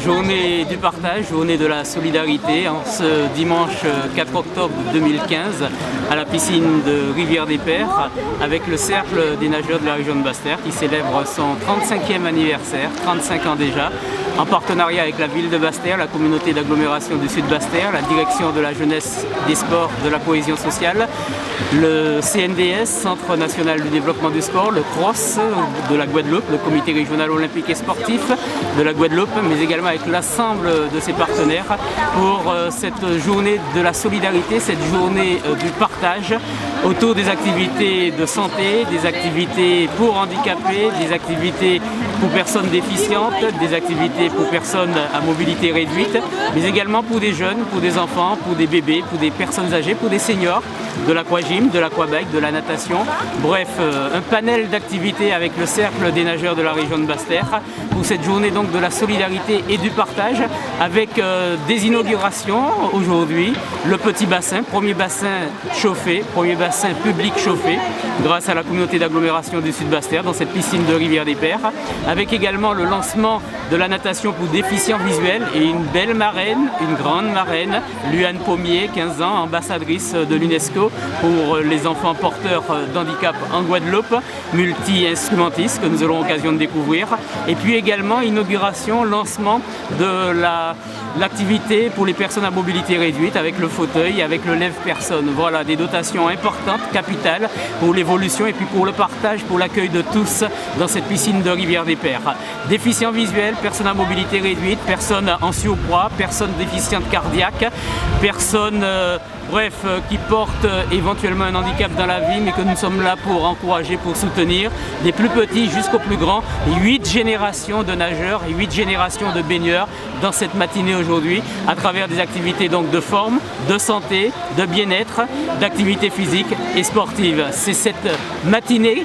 journée du partage, journée de la solidarité, en ce dimanche 4 octobre 2015 à la piscine de Rivière-des-Pères avec le Cercle des nageurs de la région de Basse-Terre qui célèbre son 35e anniversaire, 35 ans déjà, en partenariat avec la ville de Basse-Terre, la communauté d'agglomération du Sud Basse-Terre, la direction de la jeunesse, des sports, de la cohésion sociale, le CNDS, Centre national du développement du sport, le CROSS de la Guadeloupe, le comité régional olympique et sportif de la Guadeloupe, mais également avec l'ensemble de ses partenaires pour cette journée de la solidarité, cette journée du partage autour des activités de santé, des activités pour handicapés, des activités pour personnes déficientes, des activités pour personnes à mobilité réduite, mais également pour des jeunes, pour des enfants, pour des bébés, pour des personnes âgées, pour des seniors, de l'aquagym, de l'aquabike, de la natation. Bref, un panel d'activités avec le Cercle des nageurs de la région de Basse-Terre pour cette journée donc de la solidarité et du partage avec des inaugurations aujourd'hui. Le petit bassin, premier bassin chauffé, premier bassin public chauffé grâce à la communauté d'agglomération du Sud Basse-Terre dans cette piscine de Rivière-des-Pères, avec également le lancement de la natation pour déficients visuels et une belle marraine, une grande marraine, Luane Pommier, 15 ans, ambassadrice de l'UNESCO pour les enfants porteurs d'handicap en Guadeloupe, multi-instrumentiste que nous aurons l'occasion de découvrir. Et puis également inauguration, lancement de l'activité pour les personnes à mobilité réduite avec le fauteuil, avec le lève-personne. Voilà, des dotations importantes, capitales pour l'évolution et puis pour le partage, pour l'accueil de tous dans cette piscine de Rivière-des-Pères. Déficients visuels, personnes à mobilité réduite, personnes en surpoids, personnes déficientes cardiaques, personnes qui portent éventuellement un handicap dans la vie, mais que nous sommes là pour encourager, pour soutenir, des plus petits jusqu'aux plus grands, 8 générations de nageurs et 8 générations de baigneurs dans cette matinée aujourd'hui, à travers des activités donc de forme, de santé, de bien-être, d'activité physique et sportive. C'est cette matinée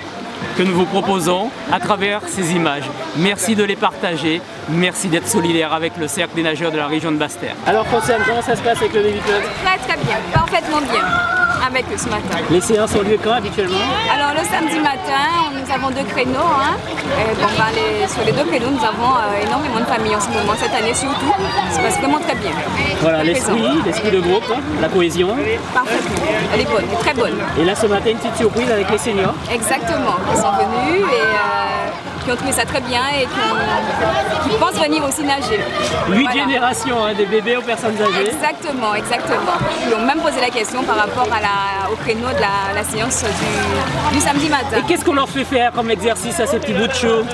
que nous vous proposons à travers ces images. Merci de les partager, merci d'être solidaire avec le Cercle des nageurs de la région de Basse-Terre. Alors Franciane, comment ça se passe avec le Baby Club? Très bien, parfaitement bien avec eux ce matin. Les séances ont lieu quand habituellement? Alors le samedi matin, nous avons 2 créneaux. Sur les 2 créneaux, nous avons énormément de familles en ce moment, cette année surtout. Ça se passe vraiment très bien. Voilà, l'esprit de groupe, la cohésion. Parfaitement, elle est bonne, elle est très bonne. Et là ce matin, une petite surprise avec les seniors. Exactement, ils sont venus et qui ont trouvé ça très bien et qui pensent venir aussi nager. 8 générations, des bébés aux personnes âgées. Exactement. Ils ont même posé la question par rapport au créneau de la séance du samedi matin. Et qu'est-ce qu'on leur fait faire comme exercice à ces petits bouts de chou?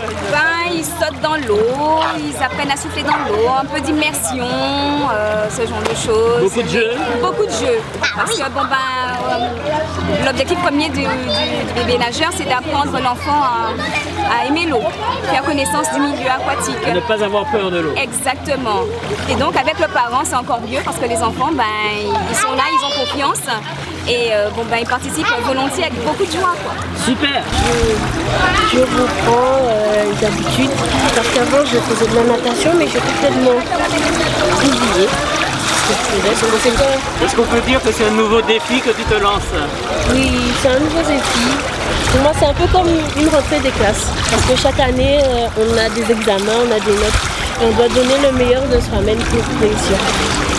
Ils sautent dans l'eau, ils apprennent à souffler dans l'eau, un peu d'immersion, ce genre de choses. Beaucoup de jeux? Beaucoup de jeux. Parce que l'objectif premier du bébé nageur, c'est d'apprendre l'enfant à aimer l'eau, faire connaissance du milieu aquatique. Et ne pas avoir peur de l'eau. Exactement. Et donc avec le parent, c'est encore mieux parce que les enfants, ils sont là, ils ont confiance. Et ils participent volontiers avec beaucoup de joie. Super. Je reprends d'habitude parce qu'avant je faisais de la natation mais j'ai complètement oublié ce que je faisais. Est-ce qu'on peut dire que c'est un nouveau défi que tu te lances? Oui, c'est un nouveau défi. Pour moi c'est un peu comme une rentrée des classes parce que chaque année on a des examens, on a des notes et on doit donner le meilleur de soi-même pour réussir.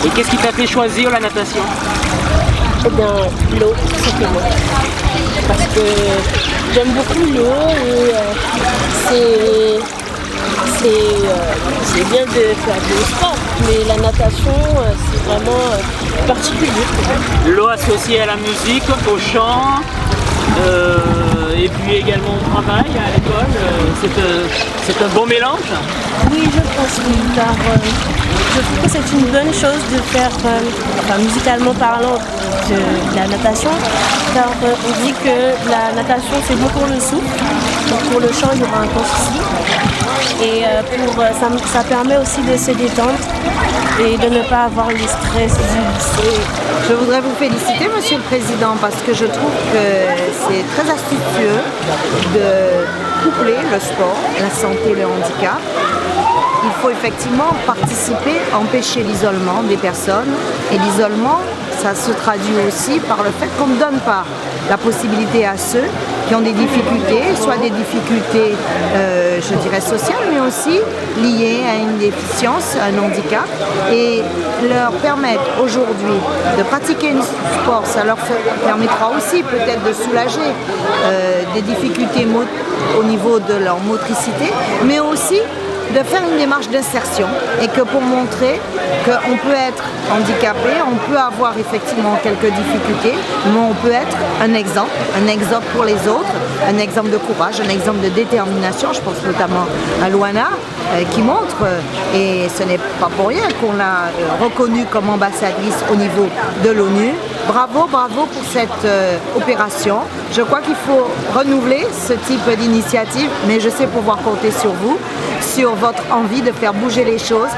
Et qu'est-ce qui t'a fait choisir la natation? Eh bien, l'eau, tout simplement. Parce que j'aime beaucoup l'eau et c'est bien de faire du sport, mais la natation, c'est vraiment particulier. L'eau associée à la musique, au chant, et puis également au travail, à l'école, c'est un bon mélange? Oui, je pense oui, car je trouve que c'est une bonne chose de faire, musicalement parlant, de la natation, car on dit que la natation c'est bon pour le souffle, donc pour le chant il y aura un gros souci, et ça permet aussi de se détendre et de ne pas avoir le stress du lycée. Je voudrais vous féliciter, Monsieur le Président, parce que je trouve que c'est très astucieux de coupler le sport, la santé et le handicap. Il faut effectivement participer, empêcher l'isolement des personnes. Et l'isolement, ça se traduit aussi par le fait qu'on ne donne pas la possibilité à ceux qui ont des difficultés, soit des difficultés, je dirais, sociales, mais aussi liées à une déficience, à un handicap. Et leur permettre aujourd'hui de pratiquer un sport, ça leur permettra aussi peut-être de soulager des difficultés au niveau de leur motricité, mais aussi de faire une démarche d'insertion et que pour montrer qu'on peut être handicapé, on peut avoir effectivement quelques difficultés, mais on peut être un exemple pour les autres, un exemple de courage, un exemple de détermination. Je pense notamment à Luana qui montre, et ce n'est pas pour rien qu'on l'a reconnue comme ambassadrice au niveau de l'ONU. Bravo, bravo pour cette opération. Je crois qu'il faut renouveler ce type d'initiative, mais je sais pouvoir compter sur vous, sur votre envie de faire bouger les choses.